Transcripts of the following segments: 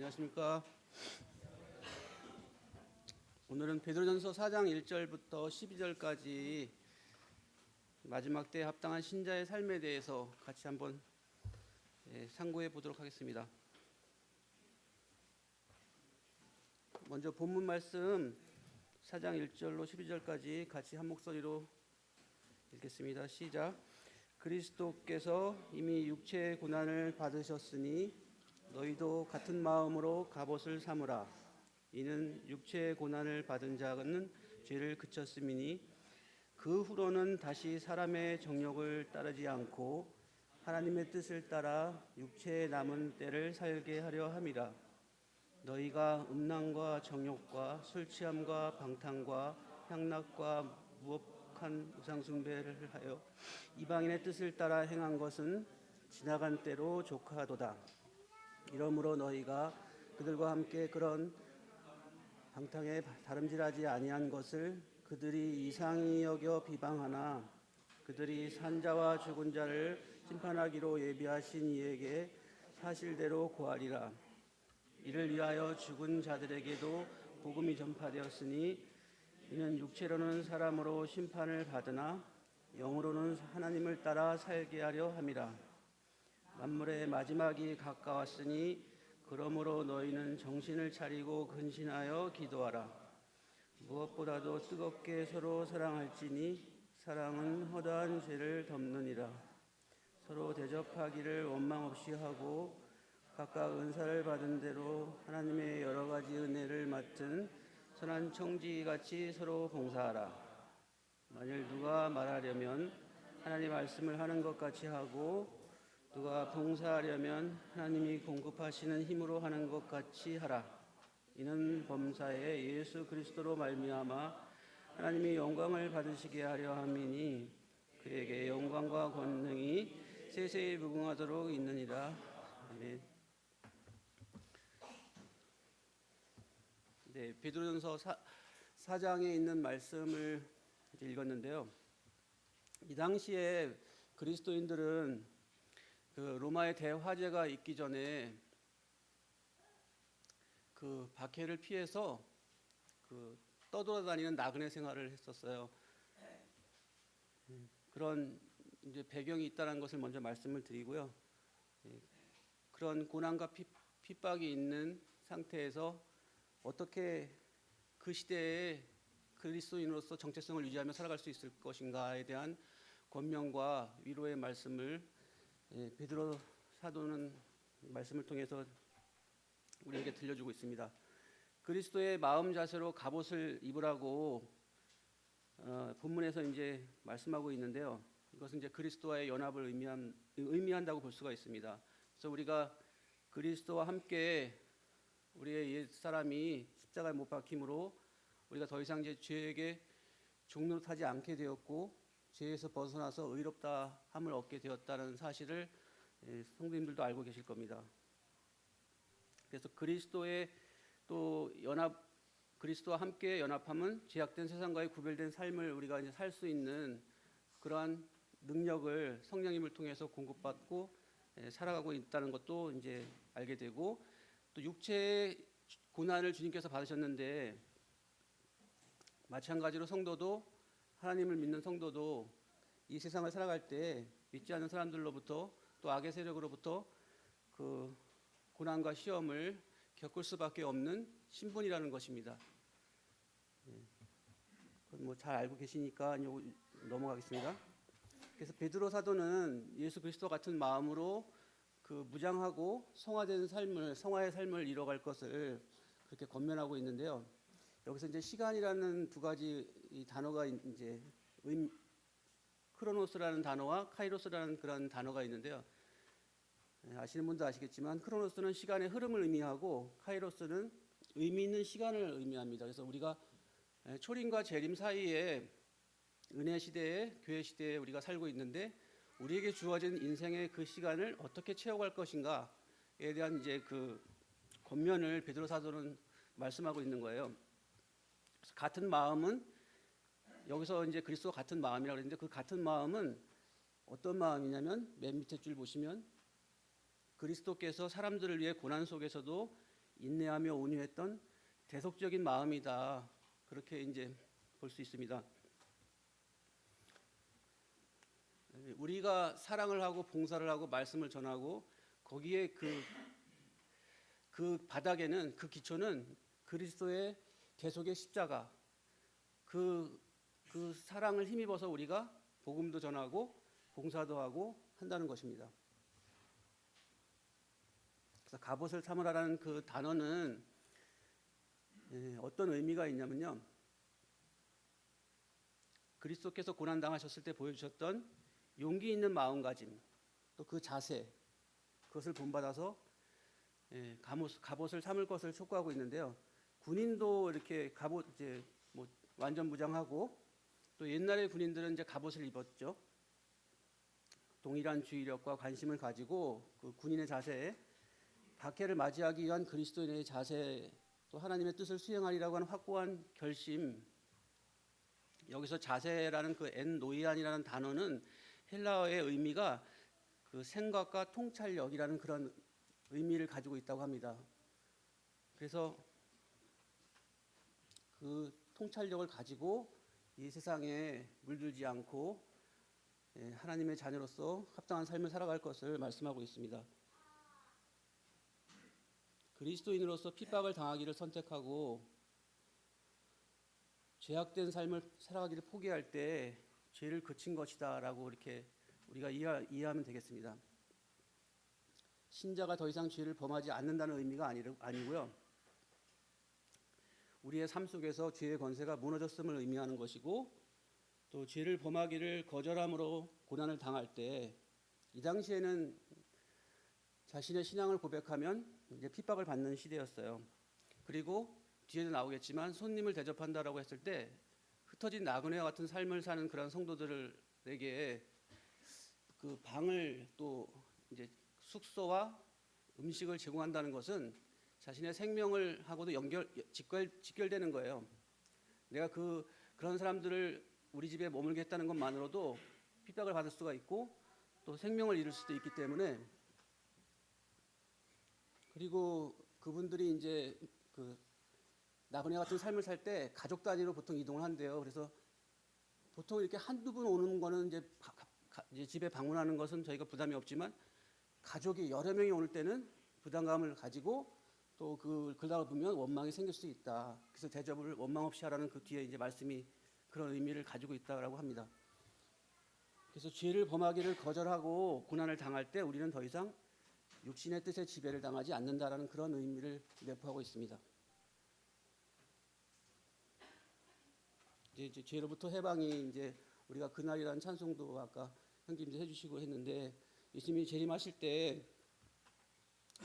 안녕하십니까. 오늘은 베드로전서 4장 1절부터 12절까지 마지막 때에 합당한 신자의 삶에 대해서 같이 한번 상고해 보도록 하겠습니다. 먼저 본문 말씀 4장 1절로 12절까지 같이 한 목소리로 읽겠습니다. 시작. 그리스도께서 이미 육체의 고난을 받으셨으니 너희도 같은 마음으로 갑옷을 삼으라. 이는 육체의 고난을 받은 자는 죄를 그쳤음이니 그 후로는 다시 사람의 정욕을 따르지 않고 하나님의 뜻을 따라 육체의 남은 때를 살게 하려 함이라. 너희가 음란과 정욕과 술 취함과 방탕과 향락과 무법한 우상숭배를 하여 이방인의 뜻을 따라 행한 것은 지나간 때로 조카하도다. 이러므로 너희가 그들과 함께 그런 방탕에 다름질하지 아니한 것을 그들이 이상히 여겨 비방하나 그들이 산자와 죽은 자를 심판하기로 예비하신 이에게 사실대로 고하리라. 이를 위하여 죽은 자들에게도 복음이 전파되었으니 이는 육체로는 사람으로 심판을 받으나 영으로는 하나님을 따라 살게 하려 함이라. 만물의 마지막이 가까웠으니 그러므로 너희는 정신을 차리고 근신하여 기도하라. 무엇보다도 뜨겁게 서로 사랑할지니 사랑은 허다한 죄를 덮느니라. 서로 대접하기를 원망 없이 하고 각각 은사를 받은 대로 하나님의 여러 가지 은혜를 맡은 선한 청지같이 서로 봉사하라. 만일 누가 말하려면 하나님 말씀을 하는 것 같이 하고 누가 봉사하려면 하나님이 공급하시는 힘으로 하는 것 같이 하라. 이는 범사에 예수 그리스도로 말미암아 하나님이 영광을 받으시게 하려 함이니 그에게 영광과 권능이 세세히 무궁하도록 있느니라. 아멘. 네, 베드로전서 4장에 있는 말씀을 읽었는데요. 이 당시에 그리스도인들은 그 로마의 대화재가 있기 전에 그 박해를 피해서 그 떠돌아다니는 나그네 생활을 했었어요. 그런 이제 배경이 있다는 것을 먼저 말씀을 드리고요. 그런 고난과 핍박이 있는 상태에서 어떻게 그 시대에 그리스도인으로서 정체성을 유지하며 살아갈 수 있을 것인가에 대한 권면과 위로의 말씀을 베드로 사도는 말씀을 통해서 우리에게 들려주고 있습니다. 그리스도의 마음 자세로 갑옷을 입으라고 본문에서 이제 말씀하고 있는데요. 이것은 이제 그리스도와의 연합을 의미한다고 볼 수가 있습니다. 그래서 우리가 그리스도와 함께 우리의 옛 사람이 십자가에 못 박힘으로 우리가 더 이상 이제 죄에게 종노릇하지 않게 되었고 죄에서 벗어나서 의롭다 함을 얻게 되었다는 사실을 성도님들도 알고 계실 겁니다. 그래서 그리스도의 또 그리스도와 함께 연합함은 죄악된 세상과의 구별된 삶을 우리가 이제 살 수 있는 그러한 능력을 성령님을 통해서 공급받고 살아가고 있다는 것도 이제 알게 되고, 또 육체의 고난을 주님께서 받으셨는데 마찬가지로 성도도, 하나님을 믿는 성도도 이 세상을 살아갈 때 믿지 않는 사람들로부터 또 악의 세력으로부터 그 고난과 시험을 겪을 수밖에 없는 신분이라는 것입니다. 그건 뭐 잘 알고 계시니까 넘어가겠습니다. 그래서 베드로 사도는 예수 그리스도 같은 마음으로 그 무장하고 성화의 삶을 이뤄갈 것을 그렇게 권면하고 있는데요. 여기서 이제 시간이라는 두 가지 이 단어가 이제 크로노스라는 단어와 카이로스라는 그런 단어가 있는데요. 아시는 분도 아시겠지만 크로노스는 시간의 흐름을 의미하고 카이로스는 의미 있는 시간을 의미합니다. 그래서 우리가 초림과 재림 사이에 은혜 시대에, 교회 시대에 우리가 살고 있는데 우리에게 주어진 인생의 그 시간을 어떻게 채워갈 것인가에 대한 이제 그 권면을 베드로 사도는 말씀하고 있는 거예요. 그래서 같은 마음은, 여기서 이제 그리스도와 같은 마음이라고 그랬는데 그 같은 마음은 어떤 마음이냐면 맨 밑에 줄 보시면 그리스도께서 사람들을 위해 고난 속에서도 인내하며 온유했던 대속적인 마음이다. 그렇게 이제 볼 수 있습니다. 우리가 사랑을 하고 봉사를 하고 말씀을 전하고 거기에 그 바닥에는 그 기초는 그리스도의 대속의 십자가 그 사랑을 힘입어서 우리가 복음도 전하고 봉사도 하고 한다는 것입니다. 그래서 갑옷을 삼으라라는 그 단어는 어떤 의미가 있냐면요. 그리스도께서 고난 당하셨을 때 보여주셨던 용기 있는 마음가짐, 또 그 자세, 그것을 본받아서 갑옷을 삼을 것을 촉구하고 있는데요. 군인도 이렇게 갑옷 이제 뭐 완전 무장하고 또 옛날의 군인들은 이제 갑옷을 입었죠. 동일한 주의력과 관심을 가지고 그 군인의 자세에 박해를 맞이하기 위한 그리스도인의 자세, 또 하나님의 뜻을 수행하리라고 하는 확고한 결심. 여기서 자세라는 그 엔노이안이라는 단어는 헬라어의 의미가 그 생각과 통찰력이라는 그런 의미를 가지고 있다고 합니다. 그래서 그 통찰력을 가지고 이 세상에 물들지 않고 하나님의 자녀로서 합당한 삶을 살아갈 것을 말씀하고 있습니다. 그리스도인으로서 핍박을 당하기를 선택하고 죄악된 삶을 살아가기를 포기할 때 죄를 그친 것이다라고 이렇게 우리가 이해하면 되겠습니다. 신자가 더 이상 죄를 범하지 않는다는 의미가 아니고요. 우리의 삶 속에서 죄의 권세가 무너졌음을 의미하는 것이고, 또 죄를 범하기를 거절함으로 고난을 당할 때 이 당시에는 자신의 신앙을 고백하면 이제 핍박을 받는 시대였어요. 그리고 뒤에도 나오겠지만 손님을 대접한다라고 했을 때 흩어진 나그네와 같은 삶을 사는 그런 성도들에게 그 방을 또 이제 숙소와 음식을 제공한다는 것은 자신의 생명을 하고도 직결되는 거예요. 내가 그런 사람들을 우리 집에 머물게 했다는 것만으로도 핍박을 받을 수가 있고 또 생명을 잃을 수도 있기 때문에, 그리고 그분들이 이제 그 나그네 같은 삶을 살 때 가족 단위로 보통 이동을 한대요. 그래서 보통 이렇게 한두 분 오는 거는 이제 집에 방문하는 것은 저희가 부담이 없지만, 가족이 여러 명이 올 때는 부담감을 가지고 또 그러다 보면 원망이 생길 수 있다. 그래서 대접을 원망 없이 하라는 그 뒤에 이제 말씀이 그런 의미를 가지고 있다라고 합니다. 그래서 죄를 범하기를 거절하고 고난을 당할 때 우리는 더 이상 육신의 뜻에 지배를 당하지 않는다라는 그런 의미를 내포하고 있습니다. 이제 죄로부터 해방이 이제 우리가 그날이라는 찬송도 아까 형님도 해주시고 했는데, 예수님이 재림하실 때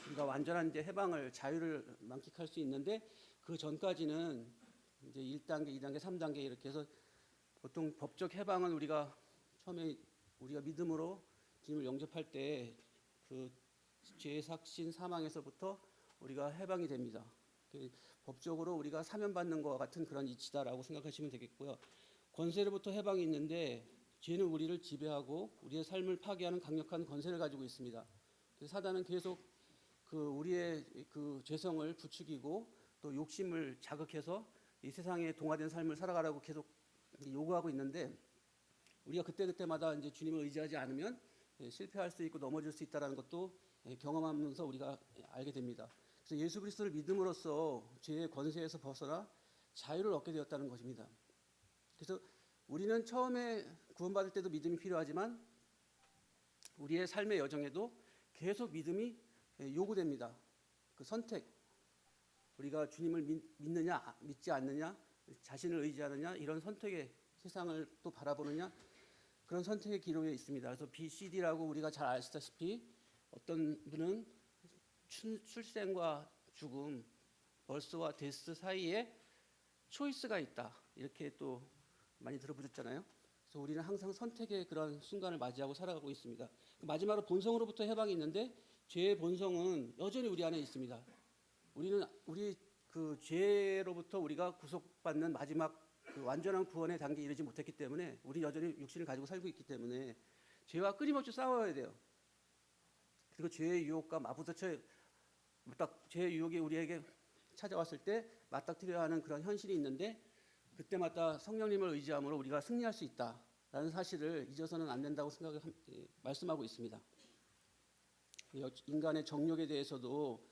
우리가 완전한 이제 해방을 자유를 만끽할 수 있는데, 그 전까지는 이제 1단계, 2단계, 3단계 이렇게 해서 보통 법적 해방은 우리가 처음에 우리가 믿음으로 주님을 영접할 때 그 죄의 삭신 사망에서부터 우리가 해방이 됩니다. 법적으로 우리가 사면받는 것과 같은 그런 이치다라고 생각하시면 되겠고요. 권세로부터 해방이 있는데 죄는 우리를 지배하고 우리의 삶을 파괴하는 강력한 권세를 가지고 있습니다. 그래서 사단은 계속 우리의 그 죄성을 부추기고 또 욕심을 자극해서 이 세상에 동화된 삶을 살아가라고 계속 요구하고 있는데, 우리가 그때마다 이제 주님을 의지하지 않으면 실패할 수 있고 넘어질 수 있다는 것도 경험하면서 우리가 알게 됩니다. 그래서 예수 그리스도를 믿음으로써 죄의 권세에서 벗어나 자유를 얻게 되었다는 것입니다. 그래서 우리는 처음에 구원받을 때도 믿음이 필요하지만 우리의 삶의 여정에도 계속 믿음이 요구됩니다. 그 선택, 우리가 주님을 믿느냐 믿지 않느냐, 자신을 의지하느냐, 이런 선택의 세상을 또 바라보느냐, 그런 선택의 기로에 있습니다. 그래서 BCD라고 우리가 잘 아시다시피 어떤 분은 출생과 죽음, 벌스와 데스 사이에 초이스가 있다, 이렇게 또 많이 들어보셨잖아요. 그래서 우리는 항상 선택의 그런 순간을 맞이하고 살아가고 있습니다. 마지막으로 본성으로부터 해방이 있는데, 죄의 본성은 여전히 우리 안에 있습니다. 우리 그 죄로부터 우리가 구속받는 마지막 그 완전한 구원의 단계에 이르지 못했기 때문에 우리 여전히 육신을 가지고 살고 있기 때문에 죄와 끊임없이 싸워야 돼요. 그리고 죄의 유혹과 맞부딪혀 딱 죄의 유혹이 우리에게 찾아왔을 때 맞닥뜨려야 하는 그런 현실이 있는데 그때마다 성령님을 의지함으로 우리가 승리할 수 있다라는 사실을 잊어서는 안 된다고 말씀하고 있습니다. 인간의 정욕에 대해서도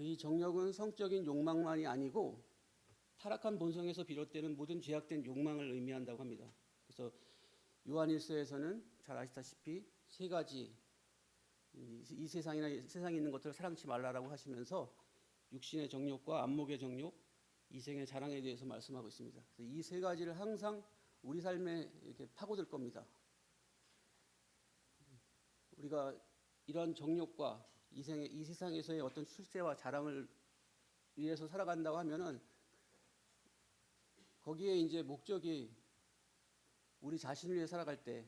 이 정욕은 성적인 욕망만이 아니고 타락한 본성에서 비롯되는 모든 죄악된 욕망을 의미한다고 합니다. 그래서 요한일서에서는 잘 아시다시피 세 가지 이 세상에 있는 것들을 사랑치 말라라고 하시면서 육신의 정욕과 안목의 정욕, 이생의 자랑에 대해서 말씀하고 있습니다. 이 세 가지를 항상 우리 삶에 이렇게 파고들 겁니다. 우리가 이런 정욕과 이 세상에서의 어떤 출세와 자랑을 위해서 살아간다고 하면은 거기에 이제 목적이 우리 자신을 위해 살아갈 때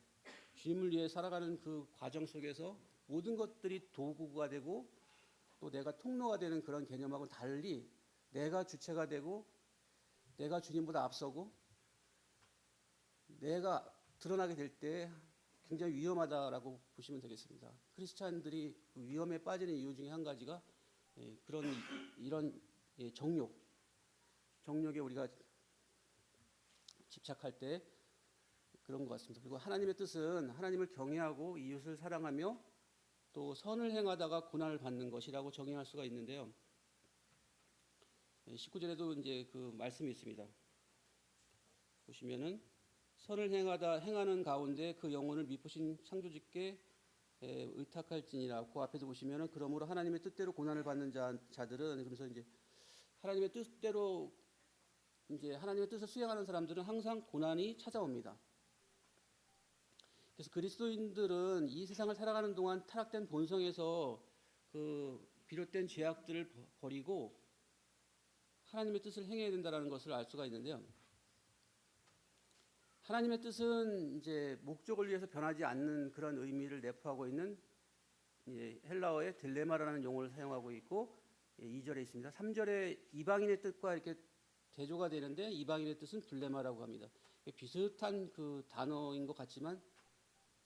주님을 위해 살아가는 그 과정 속에서 모든 것들이 도구가 되고 또 내가 통로가 되는 그런 개념하고는 달리 내가 주체가 되고 내가 주님보다 앞서고 내가 드러나게 될 때 굉장히 위험하다라고 보시면 되겠습니다. 크리스찬들이 그 위험에 빠지는 이유 중에 한 가지가 이런 정욕에 우리가 집착할 때 그런 것 같습니다. 그리고 하나님의 뜻은 하나님을 경외하고 이웃을 사랑하며 또 선을 행하다가 고난을 받는 것이라고 정의할 수가 있는데요. 19절에도 이제 그 말씀이 있습니다. 보시면은 선을 행하는 가운데 그 영혼을 미쁘신 창조주께 의탁할지니라. 그 앞에도 보시면은 그러므로 하나님의 뜻대로 고난을 받는 자들은 그래서 이제 하나님의 뜻대로 이제 하나님의 뜻을 수행하는 사람들은 항상 고난이 찾아옵니다. 그래서 그리스도인들은 이 세상을 살아가는 동안 타락된 본성에서 그 비롯된 죄악들을 버리고 하나님의 뜻을 행해야 된다는 것을 알 수가 있는데요. 하나님의 뜻은 이제 목적을 위해서 변하지 않는 그런 의미를 내포하고 있는 헬라어의 딜레마라는 용어를 사용하고 있고 2절에 있습니다. 3절에 이방인의 뜻과 이렇게 대조가 되는데 이방인의 뜻은 블레마라고 합니다. 비슷한 그 단어인 것 같지만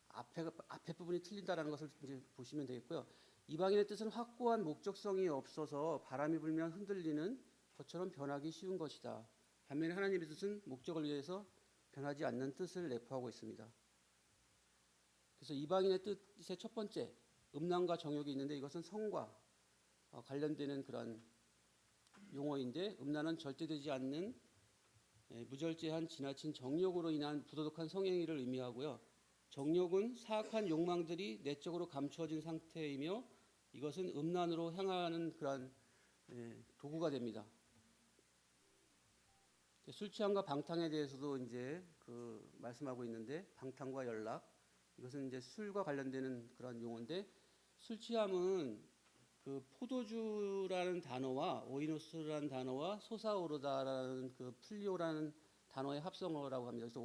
앞에 부분이 틀린다라는 것을 이제 보시면 되겠고요. 이방인의 뜻은 확고한 목적성이 없어서 바람이 불면 흔들리는 것처럼 변하기 쉬운 것이다. 반면에 하나님의 뜻은 목적을 위해서 변하지 않는 뜻을 내포하고 있습니다. 그래서 이방인의 뜻의 첫 번째 음란과 정욕이 있는데 이것은 성과 관련되는 그런 용어인데 음란은 절대 되지 않는 무절제한 지나친 정욕으로 인한 부도덕한 성행위를 의미하고요. 정욕은 사악한 욕망들이 내적으로 감추어진 상태이며 이것은 음란으로 향하는 그런 도구가 됩니다. 술 취함과 방탕에 대해서도 이제 그 말씀하고 있는데 방탕과 연락 이것은 이제 술과 관련되는 그런 용어인데 술 취함은 그 포도주라는 단어와 오이노스라는 단어와 솟아오르다라는 그 플리오라는 단어의 합성어라고 합니다. 그래서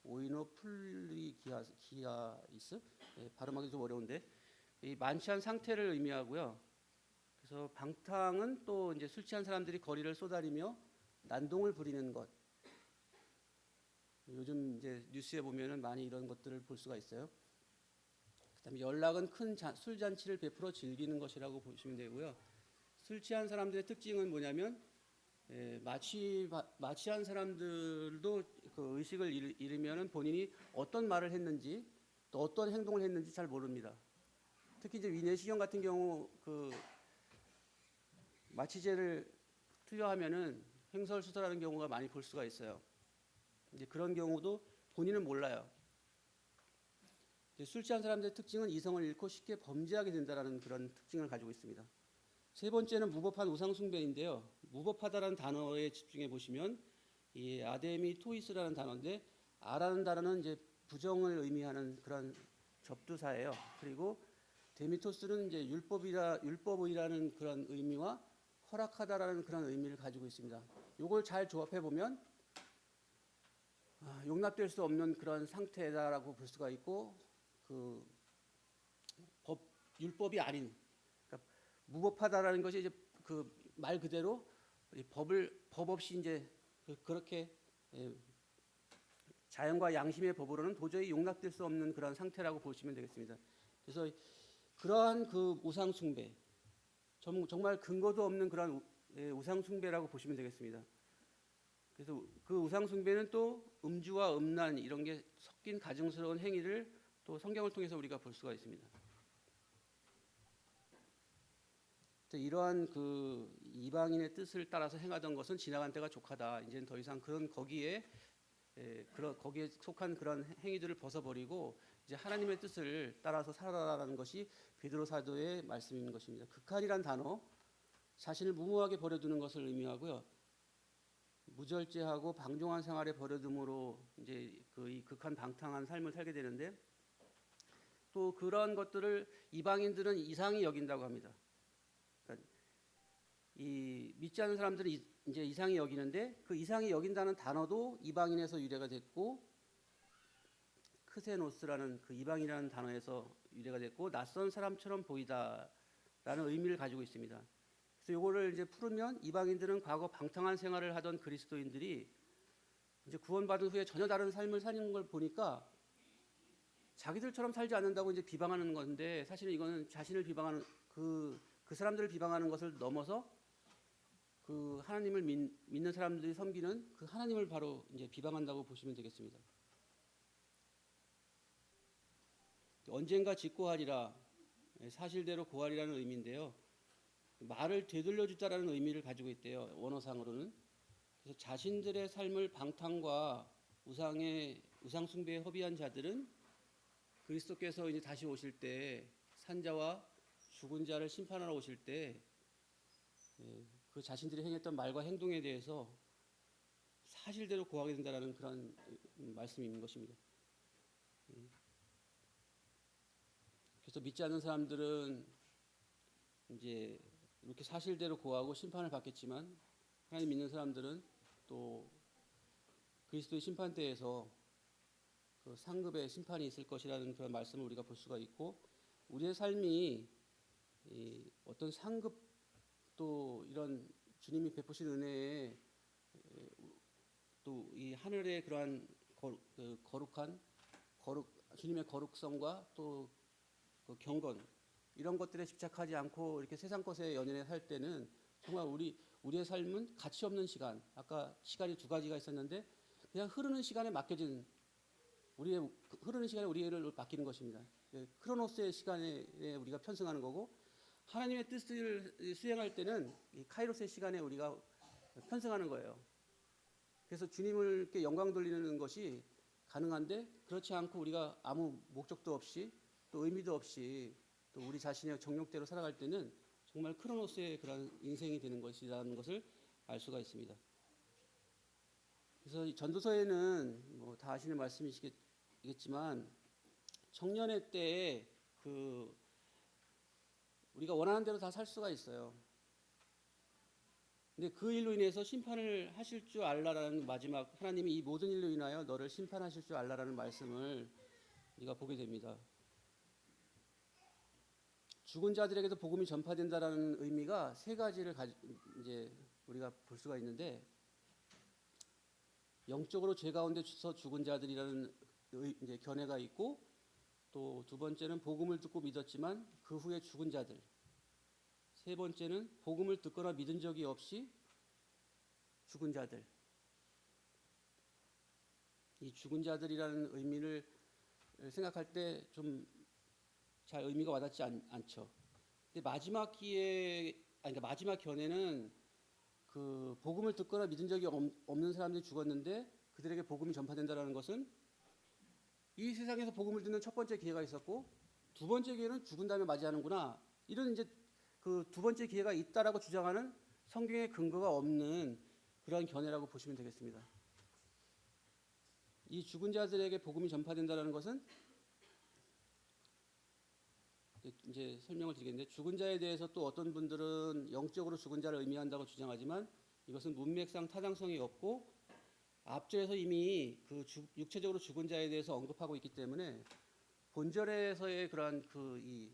오이노 플리기아이스 발음하기 좀 어려운데 이 만취한 상태를 의미하고요. 그래서 방탕은 또 이제 술 취한 사람들이 거리를 쏘다니며 난동을 부리는 것. 요즘 이제 뉴스에 보면은 많이 이런 것들을 볼 수가 있어요. 그다음에 연락은 큰 술잔치를 베풀어 즐기는 것이라고 보시면 되고요. 술 취한 사람들의 특징은 뭐냐면 마취한 사람들도 그 의식을 잃으면은 본인이 어떤 말을 했는지 또 어떤 행동을 했는지 잘 모릅니다. 특히 이제 위내시경 같은 경우 그 마취제를 투여하면은 횡설수설하는 경우가 많이 볼 수가 있어요. 이제 그런 경우도 본인은 몰라요. 술 취한 사람들의 특징은 이성을 잃고 쉽게 범죄하게 된다는 그런 특징을 가지고 있습니다. 세 번째는 무법한 우상숭배인데요. 무법하다라는 단어에 집중해 보시면 이 아데미 토이스라는 단어인데 아라는 단어는 이제 부정을 의미하는 그런 접두사예요. 그리고 데미토스는 이제 율법이라는 그런 의미와 허락하다라는 그런 의미를 가지고 있습니다. 이걸 잘 조합해 보면 용납될 수 없는 그런 상태다라고 볼 수가 있고 그 율법이 아닌 그러니까 무법하다라는 것이 이제 그 말 그대로 법 없이 이제 그렇게 자연과 양심의 법으로는 도저히 용납될 수 없는 그런 상태라고 보시면 되겠습니다. 그래서 그러한 그 우상 숭배 정말 근거도 없는 그런 우상 숭배라고 보시면 되겠습니다. 그래서 그 우상 숭배는 또 음주와 음란 이런 게 섞인 가증스러운 행위를 또 성경을 통해서 우리가 볼 수가 있습니다. 이러한 그 이방인의 뜻을 따라서 행하던 것은 지나간 때가 족하다. 이제는 더 이상 그런 거기에 속한 그런 행위들을 벗어버리고 이제 하나님의 뜻을 따라서 살아라라는 것이 베드로 사도의 말씀인 것입니다. 극한이란 단어, 자신을 무모하게 버려두는 것을 의미하고요. 무절제하고 방종한 생활에 버려둠으로 이제 이 극한 방탕한 삶을 살게 되는데, 또 그런 것들을 이방인들은 이상히 여긴다고 합니다. 그러니까 이 믿지 않는 사람들은 이제 이상히 여기는데, 그 이상히 여긴다는 단어도 이방인에서 유래가 됐고, 크세노스라는 그 이방이라는 단어에서 유래가 됐고, 낯선 사람처럼 보이다라는 의미를 가지고 있습니다. 그래서 이거를 이제 풀으면 이방인들은 과거 방탕한 생활을 하던 그리스도인들이 이제 구원받은 후에 전혀 다른 삶을 사는 걸 보니까 자기들처럼 살지 않는다고 이제 비방하는 건데, 사실은 이거는 자신을 비방하는 그 사람들을 비방하는 것을 넘어서 그 하나님을 믿는 사람들이 섬기는 그 하나님을 바로 이제 비방한다고 보시면 되겠습니다. 언젠가 직고하리라, 사실대로 고하리라는 의미인데요. 말을 되돌려 주자라는 의미를 가지고 있대요. 원어상으로는. 그래서 자신들의 삶을 방탕과 우상 숭배에 허비한 자들은 그리스도께서 이제 다시 오실 때 산자와 죽은 자를 심판하러 오실 때 그 자신들이 행했던 말과 행동에 대해서 사실대로 고하게 된다라는 그런 말씀인 것입니다. 그래서 믿지 않는 사람들은 이제 이렇게 사실대로 고하고 심판을 받겠지만, 하나님 믿는 사람들은 또 그리스도의 심판대에서 그 상급의 심판이 있을 것이라는 그런 말씀을 우리가 볼 수가 있고, 우리의 삶이 어떤 상급 또 이런 주님이 베푸신 은혜에 또 이 하늘의 그러한 주님의 거룩성과 또 그 경건 이런 것들에 집착하지 않고 이렇게 세상 것에 연연해 살 때는 정말 우리의 삶은 가치 없는 시간, 아까 시간이 두 가지가 있었는데 그냥 흐르는 시간에 맡겨진 흐르는 시간에 우리를 맡기는 것입니다. 크로노스의 시간에 우리가 편승하는 거고, 하나님의 뜻을 수행할 때는 이 카이로스의 시간에 우리가 편승하는 거예요. 그래서 주님께 영광 돌리는 것이 가능한데, 그렇지 않고 우리가 아무 목적도 없이 또 의미도 없이 또 우리 자신의 정욕대로 살아갈 때는 정말 크로노스의 그런 인생이 되는 것이라는 것을 알 수가 있습니다. 그래서 이 전도서에는 뭐 다 아시는 말씀이시겠지만, 청년의 때에 우리가 원하는 대로 다 살 수가 있어요. 근데 그 일로 인해서 심판을 하실 줄 알라라는 마지막, 하나님이 이 모든 일로 인하여 너를 심판하실 줄 알라라는 말씀을 우리가 보게 됩니다. 죽은 자들에게도 복음이 전파된다라는 의미가 세 가지를 이제 우리가 볼 수가 있는데, 영적으로 죄 가운데서 죽은 자들이라는 이제 견해가 있고, 또 두 번째는 복음을 듣고 믿었지만 그 후에 죽은 자들, 세 번째는 복음을 듣거나 믿은 적이 없이 죽은 자들. 이 죽은 자들이라는 의미를 생각할 때 좀 잘 의미가 와닿지 않죠. 근데 마지막 견해는 그 복음을 듣거나 믿은 적이 없는 사람들이 죽었는데 그들에게 복음이 전파된다라는 것은 이 세상에서 복음을 듣는 첫 번째 기회가 있었고, 두 번째 기회는 죽은 다음에 맞이하는구나, 이런 이제 그 두 번째 기회가 있다라고 주장하는 성경의 근거가 없는 그러한 견해라고 보시면 되겠습니다. 이 죽은 자들에게 복음이 전파된다라는 것은 이제 설명을 드리겠는데, 죽은 자에 대해서 또 어떤 분들은 영적으로 죽은 자를 의미한다고 주장하지만 이것은 문맥상 타당성이 없고, 앞절에서 이미 그 육체적으로 죽은 자에 대해서 언급하고 있기 때문에 본절에서의 그러한 이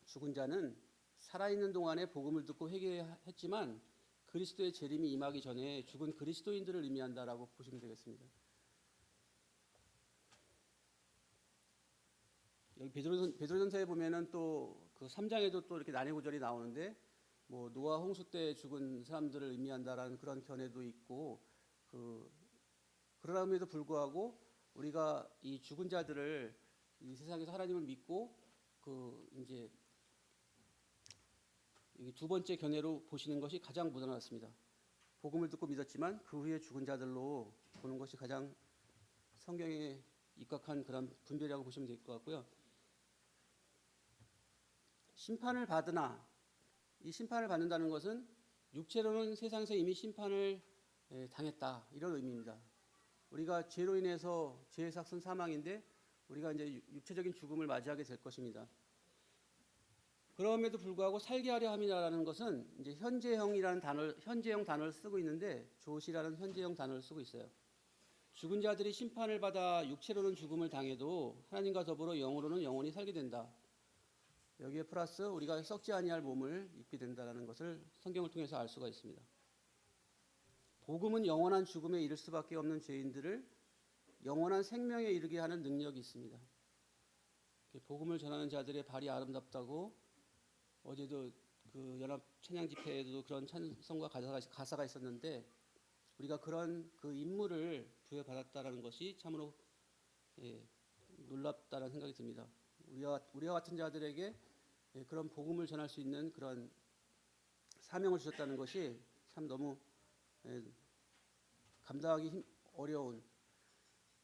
죽은 자는 살아있는 동안에 복음을 듣고 회개했지만 그리스도의 재림이 임하기 전에 죽은 그리스도인들을 의미한다라고 보시면 되겠습니다. 여기 베드로전서에 보면은 또 그 3장에도 또 이렇게 난해 구절이 나오는데 뭐 노아 홍수 때 죽은 사람들을 의미한다라는 그런 견해도 있고 그러함에도 불구하고 우리가 이 죽은 자들을 이 세상에서 하나님을 믿고 이제 여기 두 번째 견해로 보시는 것이 가장 무난하습니다. 복음을 듣고 믿었지만 그 후에 죽은 자들로 보는 것이 가장 성경에 입각한 그런 분별이라고 보시면 될 것 같고요. 심판을 받으나 이 심판을 받는다는 것은 육체로는 세상에서 이미 심판을 당했다 이런 의미입니다. 우리가 죄로 인해서 죄의 삭은 사망인데 우리가 이제 육체적인 죽음을 맞이하게 될 것입니다. 그럼에도 불구하고 살게 하려 함이라는 것은 이제 현재형이라는 현재형 단어를 쓰고 있는데 조시라는 현재형 단어를 쓰고 있어요. 죽은 자들이 심판을 받아 육체로는 죽음을 당해도 하나님과 더불어 영으로는 영원히 살게 된다. 여기에 플러스 우리가 썩지 아니할 몸을 입게 된다는 것을 성경을 통해서 알 수가 있습니다. 복음은 영원한 죽음에 이를 수밖에 없는 죄인들을 영원한 생명에 이르게 하는 능력이 있습니다. 복음을 전하는 자들의 발이 아름답다고 어제도 그 연합 찬양 집회에도 그런 찬송과 가사가 있었는데 우리가 그런 그 임무를 부여받았다라는 것이 참으로 놀랍다라는 생각이 듭니다. 우리와 같은 자들에게 그런 복음을 전할 수 있는 그런 사명을 주셨다는 것이 참 너무 감당하기 어려운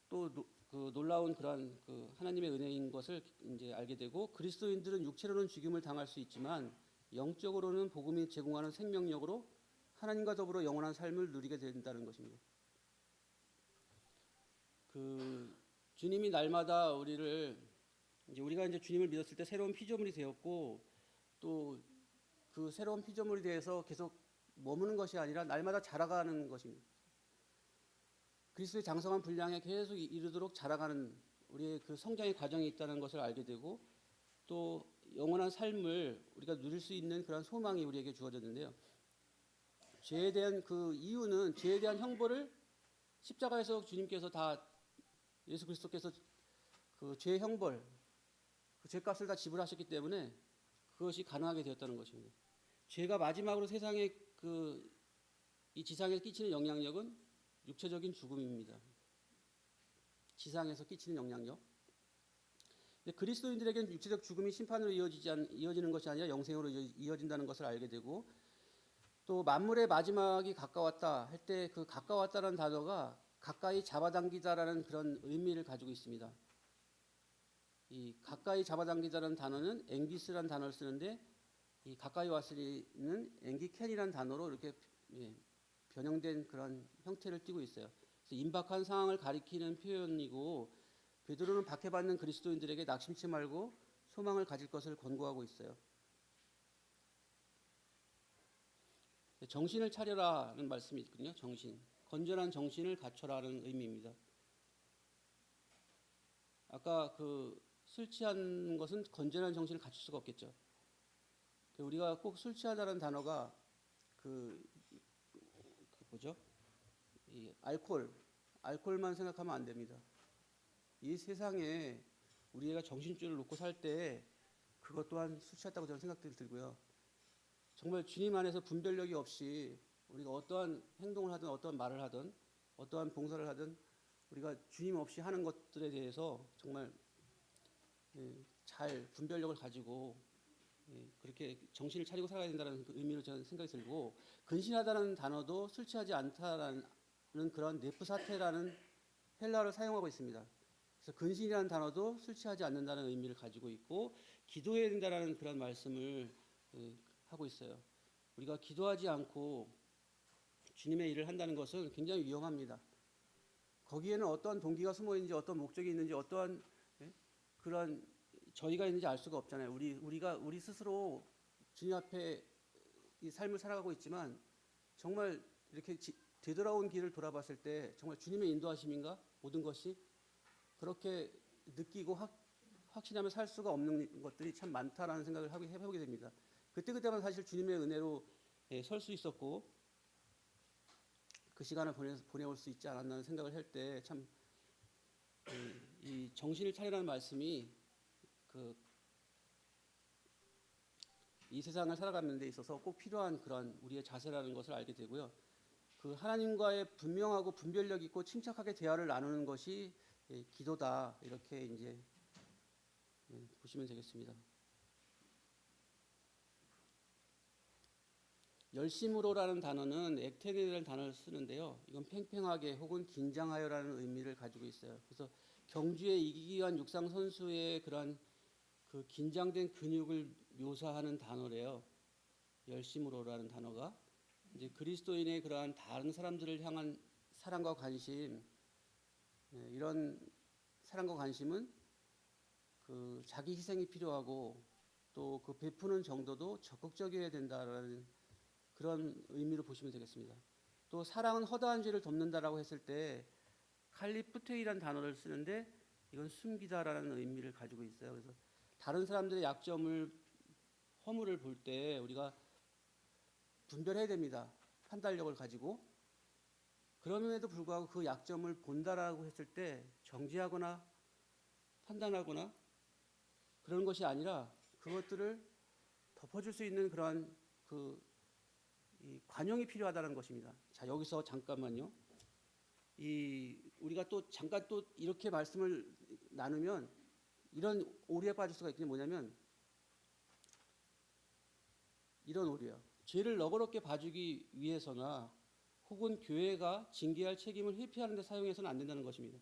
또 그 놀라운 그런 그 하나님의 은혜인 것을 이제 알게 되고 그리스도인들은 육체로는 죽임을 당할 수 있지만 영적으로는 복음이 제공하는 생명력으로 하나님과 더불어 영원한 삶을 누리게 된다는 것입니다. 그 주님이 날마다 우리가 이제 주님을 믿었을 때 새로운 피조물이 되었고 또 그 새로운 피조물에 대해서 계속 머무는 것이 아니라 날마다 자라가는 것입니다. 그리스도의 장성한 분량에 계속 이르도록 자라가는 우리의 그 성장의 과정이 있다는 것을 알게 되고 또 영원한 삶을 우리가 누릴 수 있는 그런 소망이 우리에게 주어졌는데요. 죄에 대한 그 이유는 죄에 대한 형벌을 십자가에서 주님께서 다 예수 그리스도께서 그 죄의 형벌, 그 죄값을 다 지불하셨기 때문에 그것이 가능하게 되었다는 것입니다. 죄가 마지막으로 세상에 이 지상에 끼치는 영향력은 육체적인 죽음입니다. 지상에서 끼치는 영향력. 근데 그리스도인들에게는 육체적 죽음이 심판으로 이어지는 것이 아니라 영생으로 이어진다는 것을 알게 되고 또 만물의 마지막이 가까웠다 할 때 그 가까웠다라는 단어가 가까이 잡아당기다라는 그런 의미를 가지고 있습니다. 이 가까이 잡아당기다라는 단어는 앵기스라는 단어를 쓰는데 이 가까이 왔으리는 앵기켄이라는 단어로 이렇게 변형된 그런 형태를 띠고 있어요. 그래서 임박한 상황을 가리키는 표현이고 베드로는 박해받는 그리스도인들에게 낙심치 말고 소망을 가질 것을 권고하고 있어요. 정신을 차려라는 말씀이 있거든요. 건전한 정신을 갖춰라는 의미입니다. 아까 술 취한 것은 건전한 정신을 갖출 수가 없겠죠. 우리가 꼭 술 취하다는 단어가 이 알코올만 생각하면 안 됩니다. 이 세상에 우리가 정신줄을 놓고 살 때 그것 또한 술 취했다고 저는 생각들이 들고요. 정말 주님 안에서 분별력이 없이 우리가 어떠한 행동을 하든 어떠한 말을 하든 어떠한 봉사를 하든 우리가 주님 없이 하는 것들에 대해서 정말 잘 분별력을 가지고 그렇게 정신을 차리고 살아야 된다는 그 의미로 저는 생각이 들고 근신하다는 단어도 술 취하지 않다라는 그런 네프사테라는 헬라어를 사용하고 있습니다. 그래서 근신이라는 단어도 술 취하지 않는다는 의미를 가지고 있고 기도해야 된다는 그런 말씀을 하고 있어요. 우리가 기도하지 않고 주님의 일을 한다는 것은 굉장히 위험합니다. 거기에는 어떠한 동기가 숨어 있는지 어떤 목적이 있는지 어떠한 그런 저희가 있는지 알 수가 없잖아요. 우리 스스로 주님 앞에 이 삶을 살아가고 있지만 정말 이렇게 되돌아온 길을 돌아봤을 때 정말 주님의 인도하심인가 모든 것이 그렇게 느끼고 확신하며 살 수가 없는 것들이 참 많다라는 생각을 해보게 됩니다. 그때마다 사실 주님의 은혜로 설 수 있었고 그 시간을 보내올 수 있지 않았나는 생각을 할 때 참 이 정신을 차리라는 말씀이 이 세상을 살아가는 데 있어서 꼭 필요한 그런 우리의 자세라는 것을 알게 되고요. 그 하나님과의 분명하고 분별력 있고 침착하게 대화를 나누는 것이 기도다, 이렇게 이제 보시면 되겠습니다. 열심으로라는 단어는 액테네라는 단어를 쓰는데요. 이건 팽팽하게 혹은 긴장하여라는 의미를 가지고 있어요. 그래서 경주에 이기기 위한 육상 선수의 그러한 그 긴장된 근육을 묘사하는 단어래요. 열심으로라는 단어가 이제 그리스도인의 그러한 다른 사람들을 향한 사랑과 관심, 이런 사랑과 관심은 그 자기 희생이 필요하고 또 그 베푸는 정도도 적극적이어야 된다라는 그런 의미로 보시면 되겠습니다. 또 사랑은 허다한 죄를 덮는다라고 했을 때 칼리프테이라는 단어를 쓰는데 이건 숨기다라는 의미를 가지고 있어요. 그래서 다른 사람들의 약점을, 허물을 볼 때 우리가 분별해야 됩니다. 판단력을 가지고. 그럼에도 불구하고 그 약점을 본다라고 했을 때 정지하거나 판단하거나 그런 것이 아니라 그것들을 덮어줄 수 있는 그러한 이 관용이 필요하다는 것입니다. 자, 여기서 잠깐만요. 우리가 또 잠깐 또 이렇게 말씀을 나누면 이런 오류에 빠질 수가 있는 게 뭐냐면 이런 오류예요. 죄를 너그럽게 봐주기 위해서나 혹은 교회가 징계할 책임을 회피하는 데 사용해서는 안 된다는 것입니다.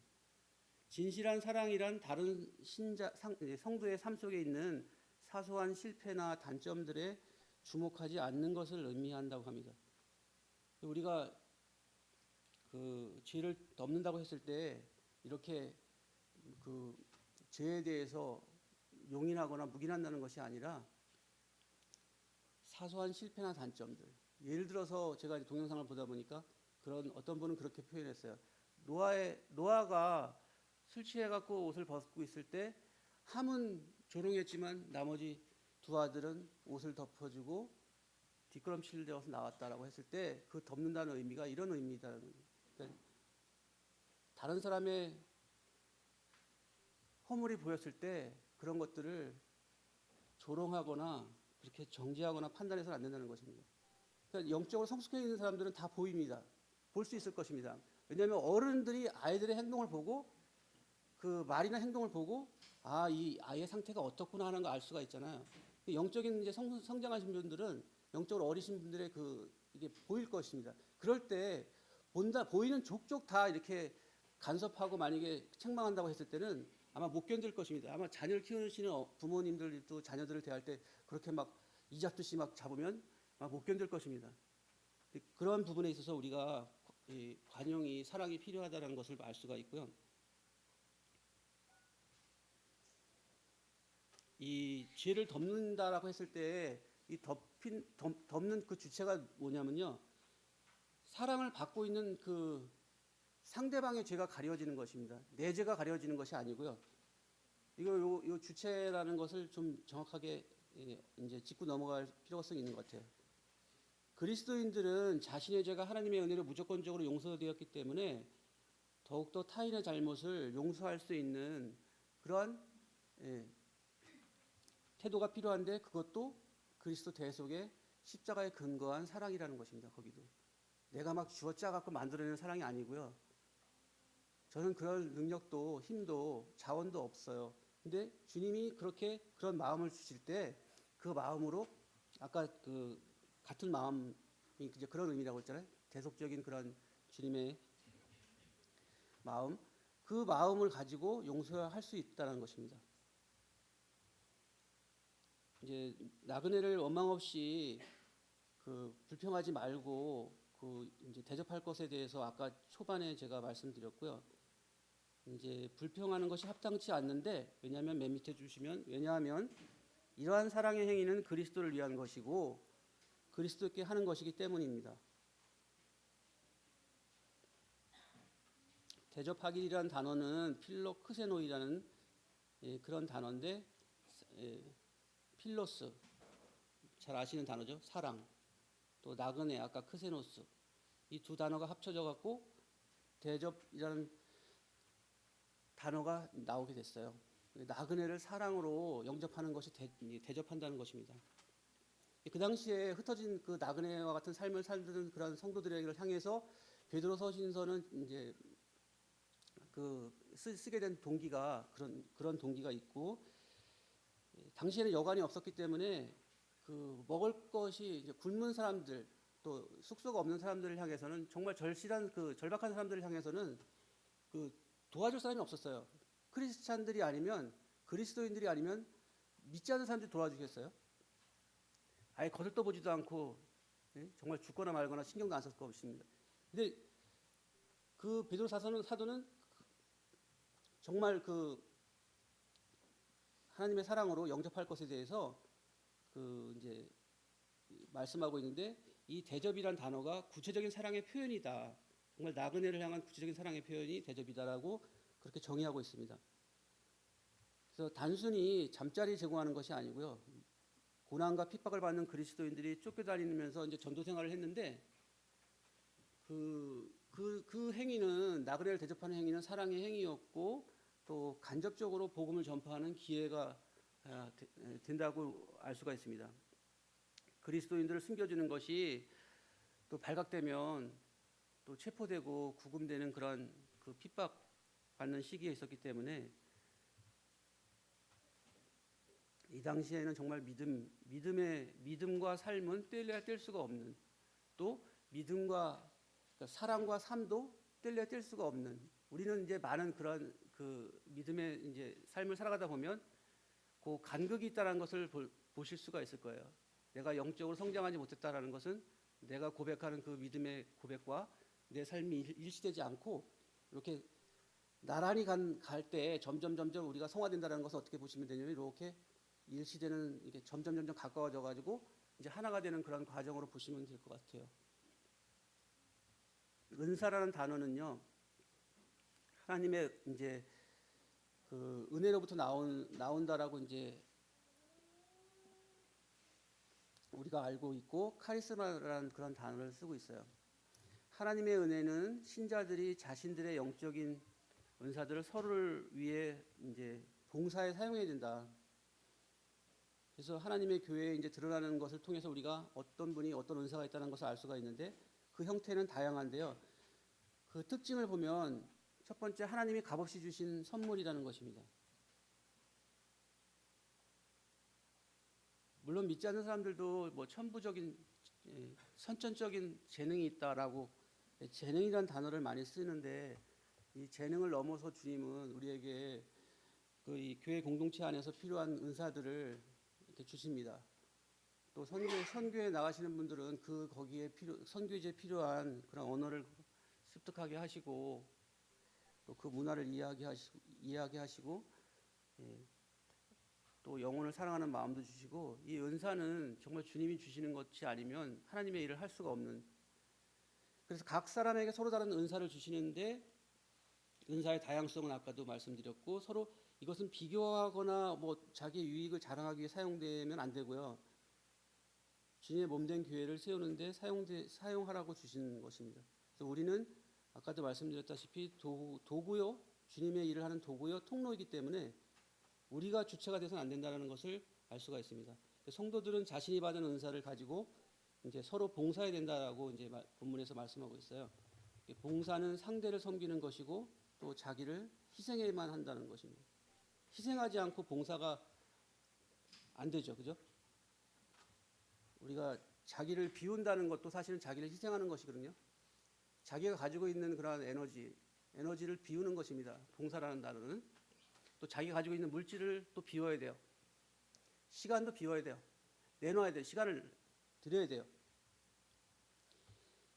진실한 사랑이란 다른 성도의 삶 속에 있는 사소한 실패나 단점들에 주목하지 않는 것을 의미한다고 합니다. 우리가 그 죄를 덮는다고 했을 때 이렇게 그 죄에 대해서 용인하거나 묵인한다는 것이 아니라 사소한 실패나 단점들. 예를 들어서 제가 동영상을 보다 보니까 어떤 분은 그렇게 표현했어요. 노아가 술 취해갖고 옷을 벗고 있을 때 함은 조롱했지만 나머지 두 아들은 옷을 덮어주고 뒷걸음치를 되어서 나왔다라고 했을 때 그 덮는다는 의미가 이런 의미다. 그러니까 다른 사람의 허물이 보였을 때 그런 것들을 조롱하거나 그렇게 정지하거나 판단해서는 안 된다는 것입니다. 그러니까 영적으로 성숙해 있는 사람들은 다 보입니다. 볼 수 있을 것입니다. 왜냐하면 어른들이 아이들의 행동을 보고 그 말이나 행동을 보고 이 아이의 상태가 어떻구나 하는 걸 알 수가 있잖아요. 영적인 이제 성장하신 분들은 영적으로 어리신 분들의 이게 보일 것입니다. 그럴 때 보이는 족족 다 이렇게 간섭하고 만약에 책망한다고 했을 때는 아마 못 견딜 것입니다. 아마 자녀를 키우시는 부모님들도 자녀들을 대할 때 그렇게 막 이잡듯이 막 잡으면 아마 못 견딜 것입니다. 그런 부분에 있어서 우리가 관용이, 사랑이 필요하다는 것을 알 수가 있고요. 이 죄를 덮는다라고 했을 때 이 덮는 그 주체가 뭐냐면요. 사랑을 받고 있는 그 상대방의 죄가 가려지는 것입니다. 내 죄가 가려지는 것이 아니고요. 요 주체라는 것을 좀 정확하게 이제 짚고 넘어갈 필요성이 있는 것 같아요. 그리스도인들은 자신의 죄가 하나님의 은혜로 무조건적으로 용서되었기 때문에 더욱더 타인의 잘못을 용서할 수 있는 그러한 태도가 필요한데 그것도 그리스도 대속의 십자가에 근거한 사랑이라는 것입니다. 거기도 내가 막 쥐어짜 갖고 만들어내는 사랑이 아니고요. 저는 그럴 능력도 힘도 자원도 없어요. 근데 주님이 그런 마음을 주실 때 그 마음으로 아까 그 같은 마음이 이제 그런 의미라고 했잖아요. 대속적인 그런 주님의 마음, 그 마음을 가지고 용서할 수 있다는 것입니다. 이제 나그네를 원망 없이 불평하지 말고 이제 대접할 것에 대해서 아까 초반에 제가 말씀드렸고요. 이제 불평하는 것이 합당치 않는데 왜냐하면 맨 밑에 주시면 왜냐하면 이러한 사랑의 행위는 그리스도를 위한 것이고 그리스도께 하는 것이기 때문입니다. 대접하기라는 단어는 필로크세노이라는 그런 단어인데 필로스 잘 아시는 단어죠. 사랑. 또 나그네 아까 크세노스 이 두 단어가 합쳐져 갖고 대접이라는 단어가 나오게 됐어요. 나그네를 사랑으로 영접하는 것이 대접한다는 것입니다. 그 당시에 흩어진 그 나그네와 같은 삶을 살던 그런 성도들에게 향해서 베드로 서신서는 이제 쓰게 된 동기가 그런 동기가 있고, 당시에는 여관이 없었기 때문에 그 먹을 것이 이제 굶은 사람들, 또 숙소가 없는 사람들을 향해서는, 정말 절실한 그 절박한 사람들을 향해서는 그 도와줄 사람이 없었어요. 크리스찬들이 아니면, 그리스도인들이 아니면 믿지 않는 사람들이 도와주겠어요? 아예 거들떠 보지도 않고, 정말 죽거나 말거나 신경도 안 썼을 것입니다. 근데 그 베드로 사도는 정말 그 하나님의 사랑으로 영접할 것에 대해서 그 이제 말씀하고 있는데, 이 대접이란 단어가 구체적인 사랑의 표현이다. 정말 나그네를 향한 구체적인 사랑의 표현이 대접이다라고 그렇게 정의하고 있습니다. 그래서 단순히 잠자리 제공하는 것이 아니고요. 고난과 핍박을 받는 그리스도인들이 쫓겨다니면서 이제 전도 생활을 했는데, 그 행위는, 나그네를 대접하는 행위는 사랑의 행위였고, 또 간접적으로 복음을 전파하는 기회가 된다고 알 수가 있습니다. 그리스도인들을 숨겨주는 것이 또 발각되면 또 체포되고 구금되는 그런 그 핍박받는 시기에 있었기 때문에, 이 당시에는 정말 믿음과 삶은 뗄래야 뗄 수가 없는, 또 믿음과 그러니까 사랑과 삶도 뗄래야 뗄 수가 없는, 우리는 이제 많은 그런 그 믿음의 이제 삶을 살아가다 보면 그 간극이 있다는 것을 보실 수가 있을 거예요. 내가 영적으로 성장하지 못했다라는 것은 내가 고백하는 그 믿음의 고백과 내 삶이 일치되지 않고, 이렇게 나란히 갈 때 점점 우리가 성화된다는 것을 어떻게 보시면 되냐면, 이렇게 일치되는, 이게 점점 가까워져 가지고 이제 하나가 되는 그런 과정으로 보시면 될 것 같아요. 은사라는 단어는요, 하나님의 이제 그 은혜로부터 나온다라고 이제 우리가 알고 있고, 카리스마라는 그런 단어를 쓰고 있어요. 하나님의 은혜는 신자들이 자신들의 영적인 은사들을 서로를 위해 이제 봉사에 사용해야 된다. 그래서 하나님의 교회에 이제 드러나는 것을 통해서 우리가 어떤 분이 어떤 은사가 있다는 것을 알 수가 있는데, 그 형태는 다양한데요. 그 특징을 보면 첫 번째, 하나님이 값없이 주신 선물이라는 것입니다. 물론 믿지 않는 사람들도 뭐 천부적인 선천적인 재능이 있다라고 재능이라는 단어를 많이 쓰는데, 이 재능을 넘어서 주님은 우리에게 그 이 교회 공동체 안에서 필요한 은사들을 이렇게 주십니다. 또 선교에 나가시는 분들은 거기에 선교지에 필요한 그런 언어를 습득하게 하시고, 또 그 문화를 이해하게 하시고, 또 영혼을 사랑하는 마음도 주시고, 이 은사는 정말 주님이 주시는 것이 아니면 하나님의 일을 할 수가 없는, 그래서 각 사람에게 서로 다른 은사를 주시는데, 은사의 다양성은 아까도 말씀드렸고, 서로 이것은 비교하거나 뭐 자기의 유익을 자랑하기 위해 사용되면 안 되고요. 주님의 몸된 교회를 세우는데 사용하라고 주신 것입니다. 그래서 우리는 아까도 말씀드렸다시피 도구요, 주님의 일을 하는 도구요, 통로이기 때문에 우리가 주체가 돼서는 안 된다는 것을 알 수가 있습니다. 성도들은 자신이 받은 은사를 가지고 이제 서로 봉사해야 된다라고 이제 본문에서 말씀하고 있어요. 봉사는 상대를 섬기는 것이고, 또 자기를 희생해야만 한다는 것입니다. 희생하지 않고 봉사가 안 되죠, 그죠? 우리가 자기를 비운다는 것도 사실은 자기를 희생하는 것이거든요. 자기가 가지고 있는 그런 에너지를 비우는 것입니다. 봉사라는 단어는. 또 자기가 가지고 있는 물질을 또 비워야 돼요. 시간도 비워야 돼요. 내놔야 돼요. 시간을 드려야 돼요.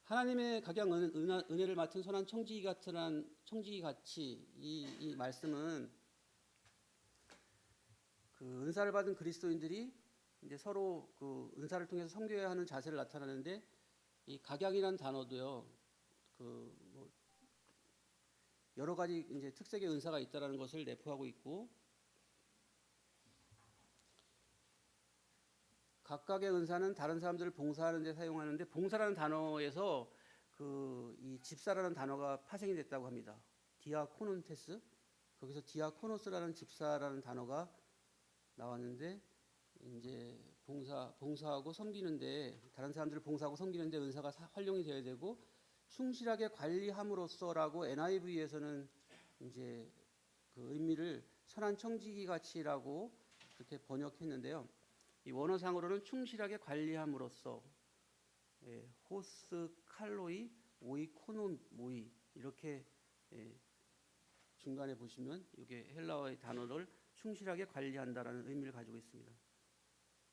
하나님의 각양 은혜를 맡은 선한 청지기 같이 이 말씀은 그 은사를 받은 그리스도인들이 이제 서로 그 은사를 통해서 섬겨야 하는 자세를 나타내는데, 이 각양이라는 단어도요, 그 뭐 여러 가지 이제 특색의 은사가 있다라는 것을 내포하고 있고, 각각의 은사는 다른 사람들을 봉사하는 데 사용하는데, 봉사라는 단어에서 이 집사라는 단어가 파생이 됐다고 합니다. 디아코논테스, 거기서 디아코노스라는 집사라는 단어가 나왔는데, 이제 봉사하고 섬기는데, 다른 사람들을 봉사하고 섬기는데 은사가 활용이 되어야 되고, 충실하게 관리함으로써라고 NIV에서는 이제 그 의미를 선한 청지기 가치라고 그렇게 번역했는데요. 이 원어상으로는 충실하게 관리함으로써, 호스 칼로이 오이코노모이 이렇게 중간에 보시면 이게 헬라어의 단어를 충실하게 관리한다라는 의미를 가지고 있습니다.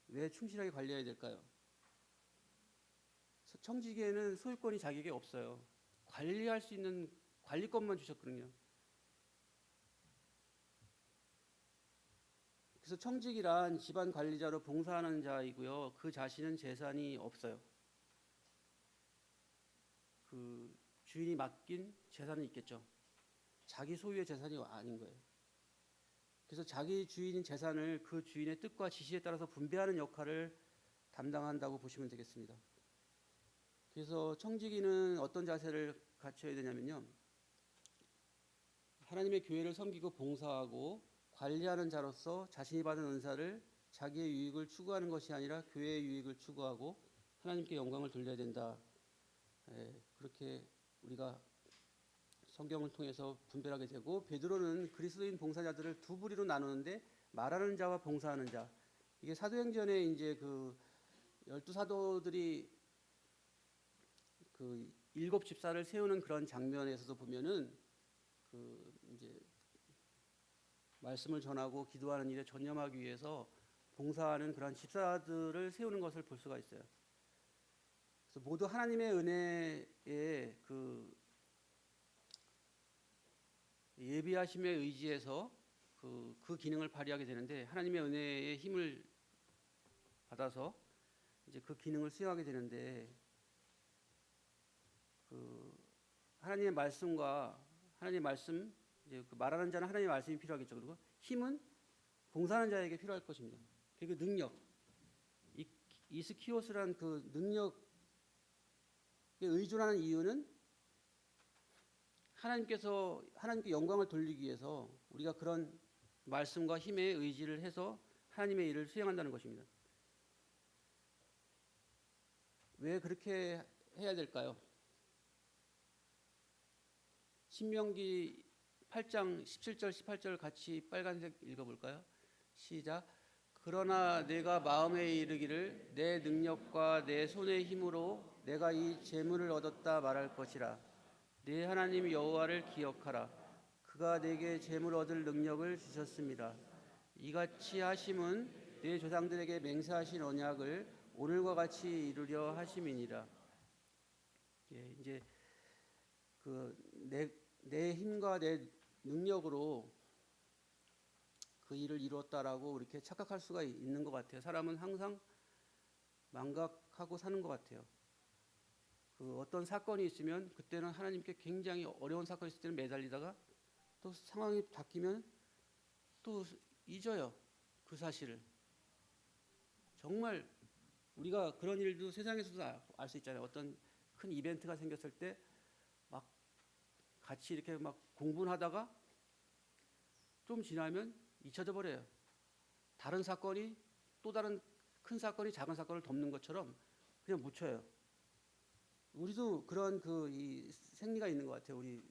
왜 충실하게 관리해야 될까요? 청지기에는 소유권이 자기에게 없어요. 관리할 수 있는 관리권만 주셨거든요. 그래서 청지기란 집안 관리자로 봉사하는 자이고요. 그 자신은 재산이 없어요. 그 주인이 맡긴 재산은 있겠죠. 자기 소유의 재산이 아닌 거예요. 그래서 자기 주인인 재산을 그 주인의 뜻과 지시에 따라서 분배하는 역할을 담당한다고 보시면 되겠습니다. 그래서 청지기는 어떤 자세를 갖춰야 되냐면요. 하나님의 교회를 섬기고 봉사하고 관리하는 자로서 자신이 받은 은사를 자기의 유익을 추구하는 것이 아니라 교회의 유익을 추구하고 하나님께 영광을 돌려야 된다. 그렇게 우리가 성경을 통해서 분별하게 되고, 베드로는 그리스도인 봉사자들을 두 부류로 나누는데 말하는 자와 봉사하는 자. 이게 사도행전에 이제 그 12사도들이 그 7 집사를 세우는 그런 장면에서도 보면은 그 이제 말씀을 전하고 기도하는 일에 전념하기 위해서 봉사하는 그런 집사들을 세우는 것을 볼 수가 있어요. 그래서 모두 하나님의 은혜에 그 예비하심에 의지해서 그 기능을 발휘하게 되는데, 하나님의 은혜의 힘을 받아서 이제 그 기능을 수행하게 되는데, 그 하나님의 말씀과 하나님의 말씀, 이제 그 말하는 자는 하나님의 말씀이 필요하겠죠. 그리고 힘은 봉사하는 자에게 필요할 것입니다. 그리고 능력, 이스키오스란 그 능력에 의존하는 이유는 하나님께 영광을 돌리기 위해서 우리가 그런 말씀과 힘에 의지를 해서 하나님의 일을 수행한다는 것입니다. 왜 그렇게 해야 될까요? 신명기 8장 17절 18절 같이 빨간색 읽어볼까요? 시작. 그러나 내가 마음에 이르기를 내 능력과 내 손의 힘으로 내가 이 재물을 얻었다 말할 것이라. 네 하나님 여호와를 기억하라. 그가 내게 재물 얻을 능력을 주셨습니다. 이같이 하심은 네 조상들에게 맹세하신 언약을 오늘과 같이 이루려 하심이니라. 이제 그 내 힘과 내 능력으로 그 일을 이루었다라고 이렇게 착각할 수가 있는 것 같아요. 사람은 항상 망각하고 사는 것 같아요. 그 어떤 사건이 있으면 그때는 하나님께 굉장히 어려운 사건이 있을 때는 매달리다가 또 상황이 바뀌면 또 잊어요. 그 사실을. 정말 우리가 그런 일도 세상에서도 알 수 있잖아요. 어떤 큰 이벤트가 생겼을 때 막 같이 이렇게 막 공부를 하다가 좀 지나면 잊혀져 버려요. 다른 사건이 또 다른 큰 사건이 작은 사건을 덮는 것처럼 그냥 묻혀요. 우리도 그런 이 생리가 있는 것 같아요. 우리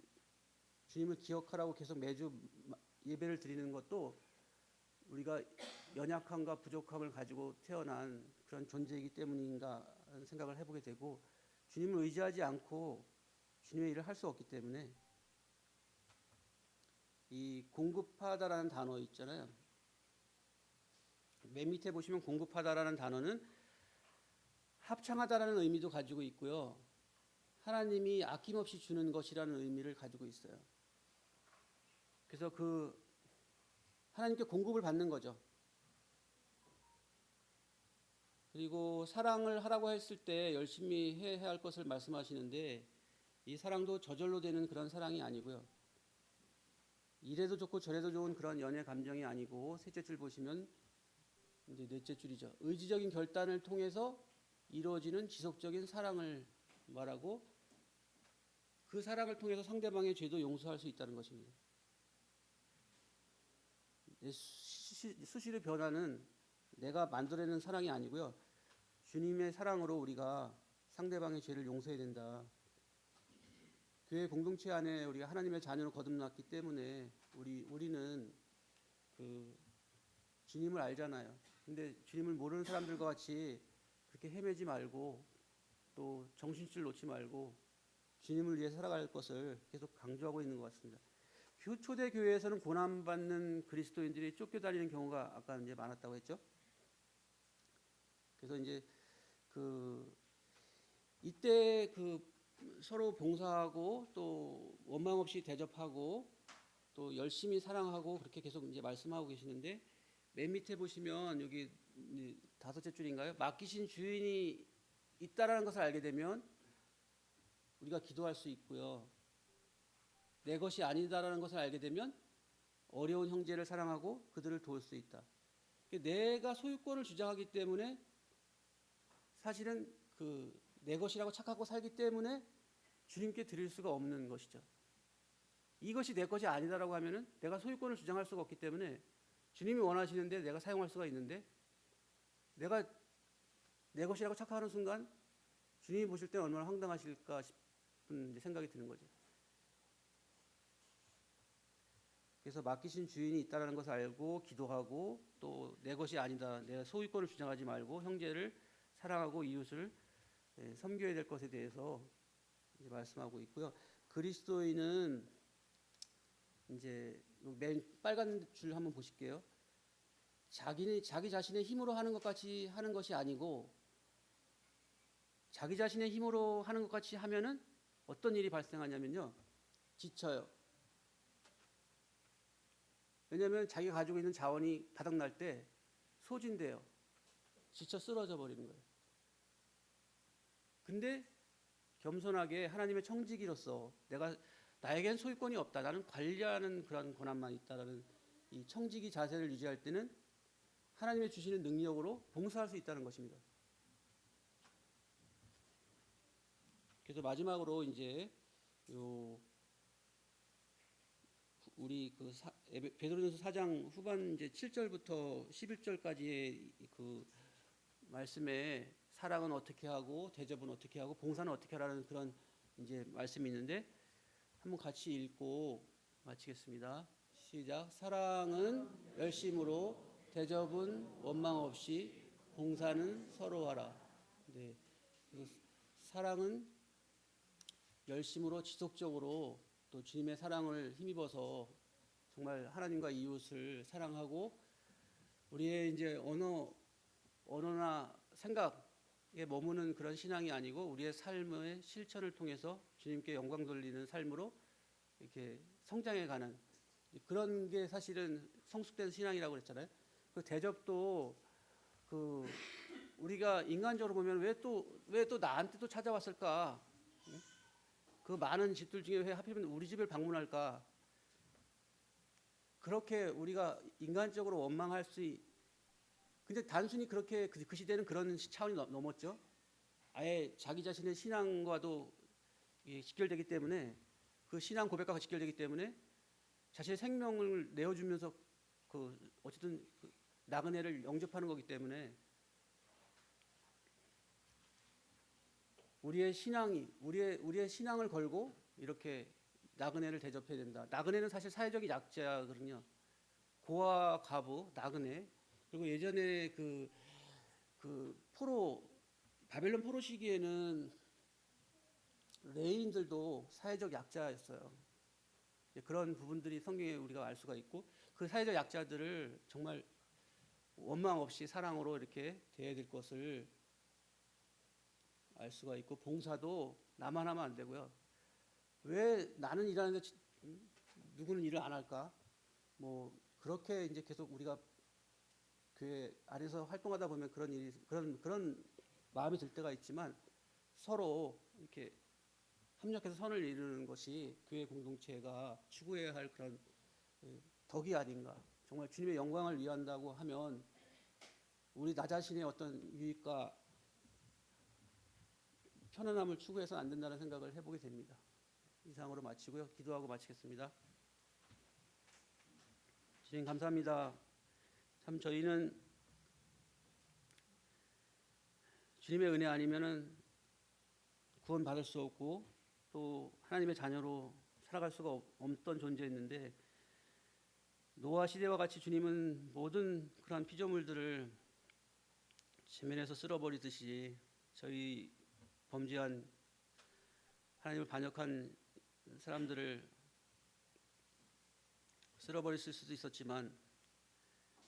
주님을 기억하라고 계속 매주 예배를 드리는 것도 우리가 연약함과 부족함을 가지고 태어난 그런 존재이기 때문인가 하는 생각을 해보게 되고, 주님을 의지하지 않고 주님의 일을 할 수 없기 때문에, 이 공급하다라는 단어 있잖아요. 맨 밑에 보시면 공급하다라는 단어는 합창하다라는 의미도 가지고 있고요. 하나님이 아낌없이 주는 것이라는 의미를 가지고 있어요. 그래서 그 하나님께 공급을 받는 거죠. 그리고 사랑을 하라고 했을 때 열심히 해야 할 것을 말씀하시는데, 이 사랑도 저절로 되는 그런 사랑이 아니고요. 이래도 좋고 저래도 좋은 그런 연애 감정이 아니고, 셋째 줄 보시면 이제 넷째 줄이죠. 의지적인 결단을 통해서 이루어지는 지속적인 사랑을 말하고, 그 사랑을 통해서 상대방의 죄도 용서할 수 있다는 것입니다. 수시로 변하는 내가 만들어내는 사랑이 아니고요. 주님의 사랑으로 우리가 상대방의 죄를 용서해야 된다. 교회 공동체 안에 우리가 하나님의 자녀로 거듭났기 때문에 우리는 그 주님을 알잖아요. 근데 주님을 모르는 사람들과 같이 그렇게 헤매지 말고 또 정신줄 놓지 말고 주님을 위해 살아갈 것을 계속 강조하고 있는 것 같습니다. 초대 교회에서는 고난받는 그리스도인들이 쫓겨다니는 경우가 아까 이제 많았다고 했죠. 그래서 이제 이때 서로 봉사하고 또 원망 없이 대접하고 또 열심히 사랑하고 그렇게 계속 이제 말씀하고 계시는데, 맨 밑에 보시면 여기 5째 줄인가요? 맡기신 주인이 있다라는 것을 알게 되면 우리가 기도할 수 있고요. 내 것이 아니다라는 것을 알게 되면 어려운 형제를 사랑하고 그들을 도울 수 있다. 내가 소유권을 주장하기 때문에 사실은 내 것이라고 착하고 살기 때문에 주님께 드릴 수가 없는 것이죠. 이것이 내 것이 아니다라고 하면은 내가 소유권을 주장할 수가 없기 때문에 주님이 원하시는데 내가 사용할 수가 있는데, 내가 내 것이라고 착각하는 순간 주님이 보실 때 얼마나 황당하실까 싶은 생각이 드는 거죠. 그래서 맡기신 주인이 있다는 것을 알고 기도하고 또 내 것이 아니다, 내 소유권을 주장하지 말고 형제를 사랑하고 이웃을 섬겨야 될 것에 대해서 이제 말씀하고 있고요. 그리스도인은 이제 맨 빨간 줄 한번 보실게요. 자기 자신의 힘으로 하는 것 같이 하는 것이 아니고, 자기 자신의 힘으로 하는 것 같이 하면은 어떤 일이 발생하냐면요, 지쳐요. 왜냐하면 자기가 가지고 있는 자원이 바닥날 때 소진돼요. 지쳐 쓰러져 버리는 거예요. 근데 겸손하게 하나님의 청지기로서 나에겐 소유권이 없다, 나는 관리하는 그런 권한만 있다라는 이 청지기 자세를 유지할 때는 하나님의 주시는 능력으로 봉사할 수 있다는 것입니다. 그래서 마지막으로 이제 우리 베드로전서 4장 후반 이제 7절부터 11절까지의 그 말씀에 사랑은 어떻게 하고 대접은 어떻게 하고 봉사는 어떻게 하라는 그런 이제 말씀이 있는데, 한번 같이 읽고 마치겠습니다. 시작. 사랑은 열심으로, 대접은 원망 없이, 봉사는 서로 하라. 네. 사랑은 열심으로 지속적으로 또 주님의 사랑을 힘입어서 정말 하나님과 이웃을 사랑하고, 우리의 이제 언어나 생각에 머무는 그런 신앙이 아니고 우리의 삶의 실천을 통해서 주님께 영광 돌리는 삶으로 이렇게 성장해가는 그런 게 사실은 성숙된 신앙이라고 그랬잖아요. 그 대접도 우리가 인간적으로 보면 왜 또 나한테 또 찾아왔을까? 그 많은 집들 중에 왜 하필이면 우리 집을 방문할까? 그렇게 우리가 인간적으로 원망할 근데 단순히 그렇게 그 시대는 그런 차원이 넘었죠. 아예 자기 자신의 신앙과도 직결되기 때문에, 그 신앙 고백과 직결되기 때문에 자신의 생명을 내어주면서 어쨌든 나그네를 영접하는 거기 때문에 우리의 신앙을 걸고 이렇게 나그네를 대접해야 된다. 나그네는 사실 사회적인 약자거든요. 고아, 과부, 나그네. 그리고 예전에 바벨론 포로 시기에는 레인들도 사회적 약자였어요. 그런 부분들이 성경에 우리가 알 수가 있고, 그 사회적 약자들을 정말 원망 없이 사랑으로 이렇게 대해야 될 것을 알 수가 있고, 봉사도 나만 하면 안 되고요. 왜 나는 일하는데 누구는 일을 안 할까? 뭐 그렇게 이제 계속 우리가 교회 안에서 활동하다 보면 그런 마음이 들 때가 있지만, 서로 이렇게 협력해서 선을 이루는 것이 교회 공동체가 추구해야 할 그런 덕이 아닌가. 정말 주님의 영광을 위한다고 하면 우리 나 자신의 어떤 유익과 편안함을 추구해서는 안 된다는 생각을 해보게 됩니다. 이상으로 마치고요. 기도하고 마치겠습니다. 주님 감사합니다. 참 저희는 주님의 은혜 아니면은 구원 받을 수 없고 또 하나님의 자녀로 살아갈 수가 없던 존재였는데, 노아 시대와 같이 주님은 모든 그러한 피조물들을 지면에서 쓸어버리듯이 저희 범죄한 하나님을 반역한 사람들을 쓸어버렸을 수도 있었지만,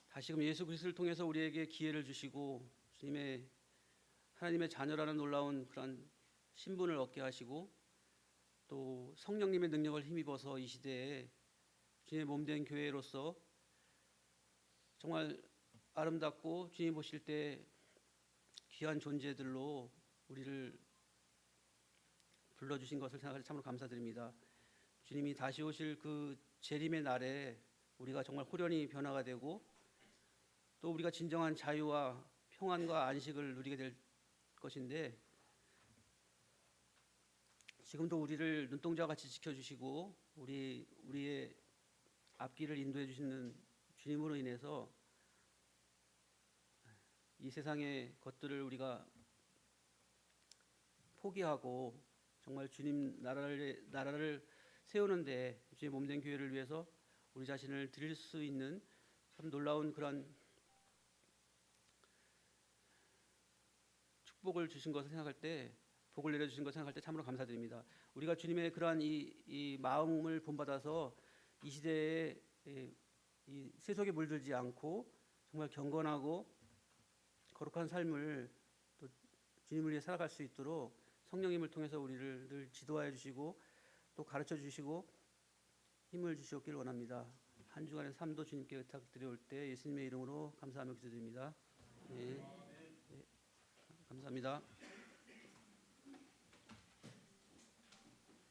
다시금 예수 그리스도를 통해서 우리에게 기회를 주시고 하나님의 자녀라는 놀라운 그런 신분을 얻게 하시고, 또 성령님의 능력을 힘입어서 이 시대에 주님의 몸된 교회로서 정말 아름답고 주님 보실 때 귀한 존재들로 우리를 불러주신 것을 생각해 참으로 감사드립니다. 주님이 다시 오실 그 재림의 날에 우리가 정말 호련히 변화가 되고, 또 우리가 진정한 자유와 평안과 안식을 누리게 될 것인데, 지금도 우리를 눈동자와 같이 지켜주시고 우리의 앞길을 인도해 주시는 주님으로 인해서 이 세상의 것들을 우리가 포기하고 정말 주님 나라를 세우는데 주의 몸된 교회를 위해서 우리 자신을 드릴 수 있는 참 놀라운 그런 축복을 주신 것을 생각할 때, 복을 내려주신 것을 생각할 때 참으로 감사드립니다. 우리가 주님의 그러한 이 마음을 본받아서 이 시대에 이 세속에 물들지 않고 정말 경건하고 거룩한 삶을 또 주님을 위해 살아갈 수 있도록 성령님을 통해서 우리를 늘 지도하여 주시고 또 가르쳐 주시고 힘을 주시옵기를 원합니다. 한 주간의 삶도 주님께 의탁드려올 때 예수님의 이름으로 감사하며 기도드립니다. 네. 네. 감사합니다.